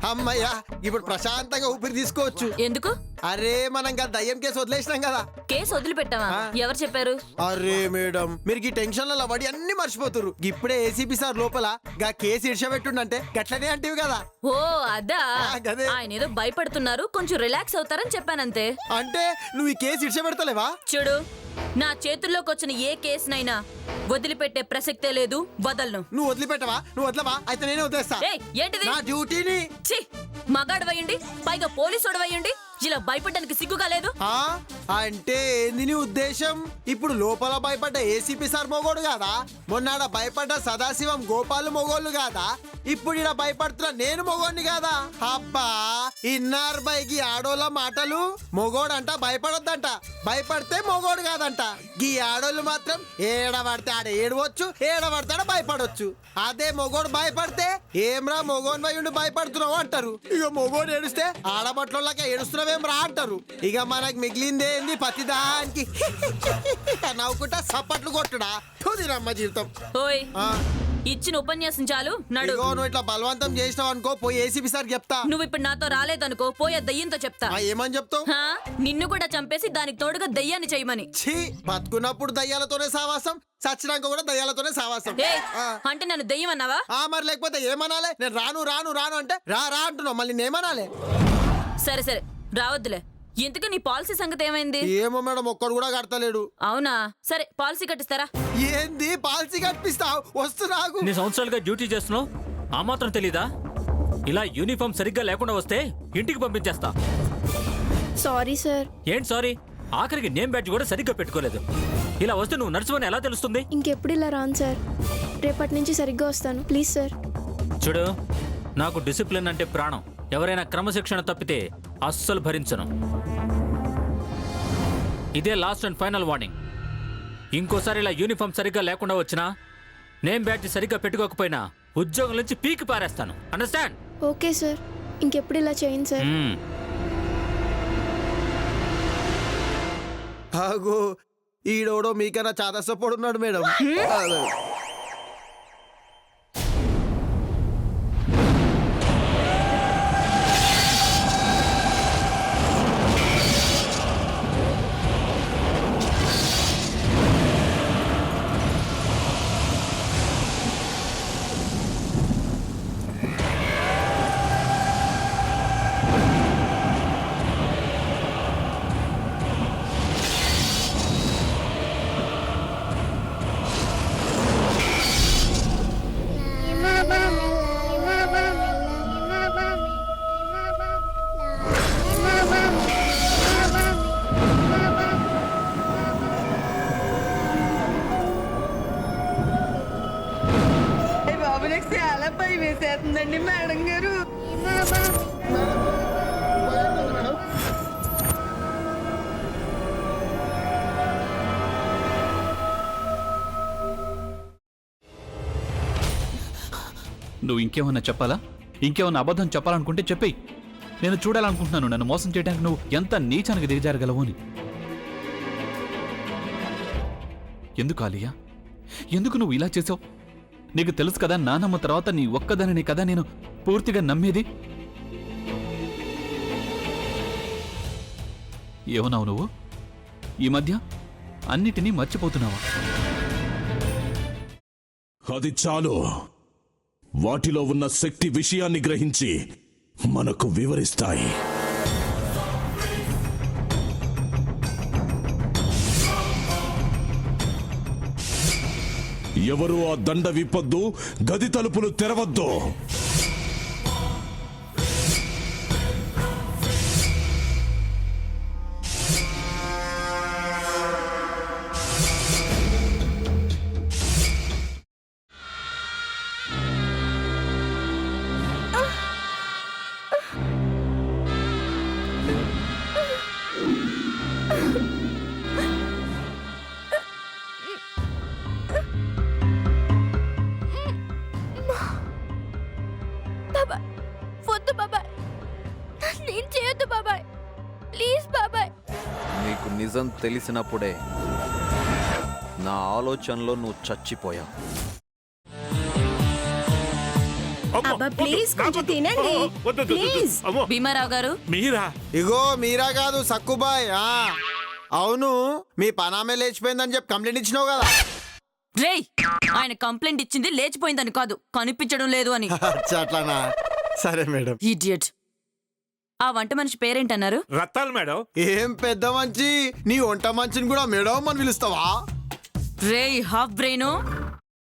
అమ్మయ్యా ఇప్పుడు ప్రశాంతంగా ఊపిరి తీసుకోవచ్చు. ఎందుకు? అరే మనం దయ్యం కేసు వదిలేసినాం కదా. కేసు వదిలిపెట్టావా? ఎవరు చెప్పారు? అరే మేడం మీరు ఈ టెన్షన్ల పడి అన్ని మర్చిపోతురు. ఇప్పుడే ఏసీపీ సార్ లోపల గా కేసు ఇడిచబెట్టుండంటే గట్లనే అంటివి కదా. ఓ అదా, గదే. ఆయన ఏదో భయపడుతున్నారు, కొంచెం రిలాక్స్ అవుతారని చెప్పానంతే. అంటే నువ్వు ఈ కేసు ఇడిచబెడతలేవా? చూడు, నా చేతుల్లోకి వచ్చిన ఏ కేసునైనా వదిలిపెట్టే ప్రసక్తే లేదు, వదలను. నువ్వు వదిలిపెట్టవా? నువ్వు వదలవా? అయితే నేనే వదిలేస్తా. ఏంటిది? నా డ్యూటీని. ఛీ, మగాడవయ్యండి, పైగా పోలీసుడవయ్యండి, ఇలా భయపడడానికి సిగ్గుగా లేదు? అంటే ఏంది నీ ఉద్దేశం? ఇప్పుడు లోపల భయపడ్డ ఏసీపీ సార్ మొగోడు కాదా? మొన్నాడ భయపడ్డ సదాశివం గోపాలు మొగోళ్ళు కాదా? ఇప్పుడు ఇలా భయపడుతున్నా నేను మొగోడిని కాదా? అబ్బా ఇన్నార్ బైకి ఆడోళ్ళ మాటలు. మొగోడంట భయపడొద్దంట, భయపడితే మొగోడు కాదంట. గీ ఆడోళ్ళు మాత్రం ఏడబడితే ఆడ ఏడవచ్చు, ఏడబడతాడ భయపడొచ్చు. అదే మొగోడు భయపడితే ఏమ్రా మొగోని భయుండి భయపడుతున్నావు అంటారు. ఇక మొగోడు ఏడుస్తే ఆడబట్లకే ఏడుస్తున్నావేం రా అంటారు. ఇక మనకు మిగిలిందే ఏంది ప్రతిదానికి నవ్వుకుంటా సప్పట్లు కొట్టుడా. తుదిరమ్మ జీవితం. ఓయ్ ఇచ్చిన ఉపన్యాసం చాలు, నడు. నువ్వు ఇట్లా బలవంతం చేసినావు అనుకో, పోయి ఏసీపీ సార్ చెప్తా. నువ్వు ఇప్పుడు నాతో రాలేదనుకో, పోయే దయ్యంతో చెప్తా. ఏమని చెప్తావు? నిన్ను కూడా చంపేసి దానికి తోడుగా దయ్యాన్ని చేయమని. ఛీ, బతుకున్నప్పుడు దయ్యాలతోనే సావాసం, చచ్చినాక కూడా దయ్యాలతోనే సావాసం. అంటే నన్ను దయ్యం అన్నావా? మరి లేకపోతే ఏమనాలే? నేను రాను రాను రాను అంటే రా రా అంటున్నావు, మళ్ళీ నేమనాలే? సరే సరే రావద్దులే. ఎందుకు నీ పాలసీ సంగతి ఏమైంది? ఏమో మేడం, ఒక్కడు కూడా కడతలేడు. అవునా? సరే పాలసీ కట్టిస్తారా? ఏంది పాలసీ కట్టిస్తావు? వస్తున్నాగు. నీ సంవత్సరాలుగా డ్యూటీ చేస్తున్నావు, ఆ మాత్రం తెలీదా? ఇలా యూనిఫామ్ సరిగ్గా లేకుండా వస్తే ఇంటికి పంపించేస్తా. Sorry sir. ఏంటి సారీ? ఆఖరికి నేమ్ బ్యాడ్జ్ కూడా సరిగ్గా పెట్టుకోలేదు. ఇలా వస్తే నువ్వు నర్సువని ఎలా తెలుస్తుంది? ఇంకెప్పుడు ఇలా రాను సార్, రేపటి నుంచి సరిగ్గా వస్తాను ప్లీజ్ సార్. చూడు, నాకు డిసిప్లిన్ అంటే ప్రాణం. ఎవరైనా క్రమశిక్షణ తప్పితే అస్సలు భరించను. ఇదే లాస్ట్ అండ్ ఫైనల్ వార్నింగ్. ఇంకోసారి ఇలా యూనిఫామ్ సరిగ్గా లేకుండా వచ్చినా, నేమ్ బ్యాడ్జ్ సరిగ్గా పెట్టుకోకపోయినా ఉద్యోగం నుంచి పీకి పారేస్తాను. అండర్స్టాండ్? ఓకే సార్, ఇంకెప్పుడు ఇలా చేయండి సార్. ఆగో ఈడోడో మీకన్నా చాలా సపోర్ట్ ఉన్నాడు మేడం. చాలా భయం వేసేస్తుందండి మేడం గారు. నువ్వు ఇంకేమన్నా చెప్పాలా? ఇంకేమన్నా అబద్ధం చెప్పాలనుకుంటే చెప్పేయి. నేను చూడాలనుకుంటున్నాను నన్ను మోసం చేయడానికి నువ్వు ఎంత నీచానికి దిగజారగలవు అని. ఎందుకు ఆలియా, ఎందుకు నువ్వు ఇలా చేసావు? నీకు తెలుసు కదా నానమ్మ తర్వాత నీ ఒక్కదానిని కదా నేను పూర్తిగా నమ్మేది. ఏమన్నావు నువ్వు? ఈ మధ్య అన్నిటినీ మర్చిపోతున్నావా? అది చాలు. వాటిలో ఉన్న శక్తి విషయాన్ని గ్రహించి మనకు వివరిస్తాయి. ఎవరు ఆ దండ విప్పొద్దు, గది తలుపులు తెరవద్దు. నీకు నిజం తెలిసినప్పుడే నా ఆలోచనలో నువ్వు చచ్చిపోయావు. అబ్బా ప్లీజ్ కొంచెం తినండి ప్లీజ్. భీమారావు గారు మీరా? ఇగో మీరా కాదు సక్కుబాయ్ అవును మీ పనామే లేచిపోయిందని చెప్పి కంప్లైంట్ ఇచ్చినావు కదా. రేయ్ ఆయన కంప్లైంట్ ఇచ్చింది లేచిపోయిందని కాదు, కనిపించడం లేదు అని. అచ్చా, అట్లానా? సరే మేడం. ఇడియట్. ఆ వంట మనిషి పేరేంటన్నారు? రత్తాలు మేడం. ఏం పెద్ద మంచి, నీ వంట మంచిని కూడా మేడం అని పిలుస్తావా? రేయ్ హాఫ్ బ్రెయిన్,